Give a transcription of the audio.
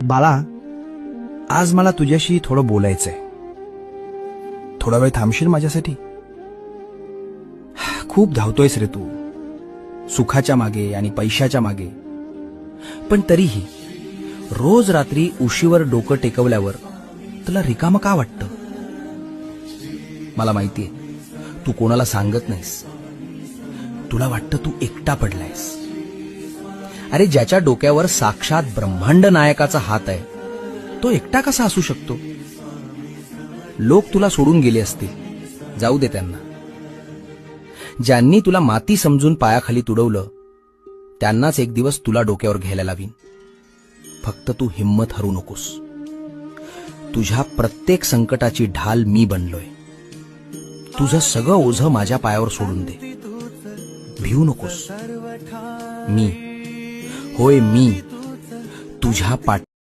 बाळा, आज मला तुझ्याशी थोडं बोलायचंय. थोडा वेळ थांबशील माझ्यासाठी? खूप धावतोयस रे तू, सुखाच्या मागे आणि पैशाच्या मागे. पण तरीही रोज रात्री उशीवर डोकं टेकवल्यावर तुला रिकामं का वाटतं? मला माहितीये, तू कोणाला सांगत नाहीस. तुला वाटतं तू एकटा पडलायस. अरे, ज्याच्या डोक्यावर साक्षात ब्रह्मांड नायकाचा हात आहे, तो एकटा कसा असू शकतो? लोक तुला सोडून गेले असतील, जाऊ दे त्यांना. ज्यांनी तुला माती समजून पायाखाली तुडवलं, त्यांनाच एक दिवस तुला डोक्यावर घ्यायला लावीन. फक्त तू हिम्मत हरू नकोस. तुझ्या प्रत्येक संकटाची ढाल मी बनलोय. तुझं सगळं ओझं माझ्या पायावर सोडून दे. भिवू नकोस. मी, होय मी, तुझ्या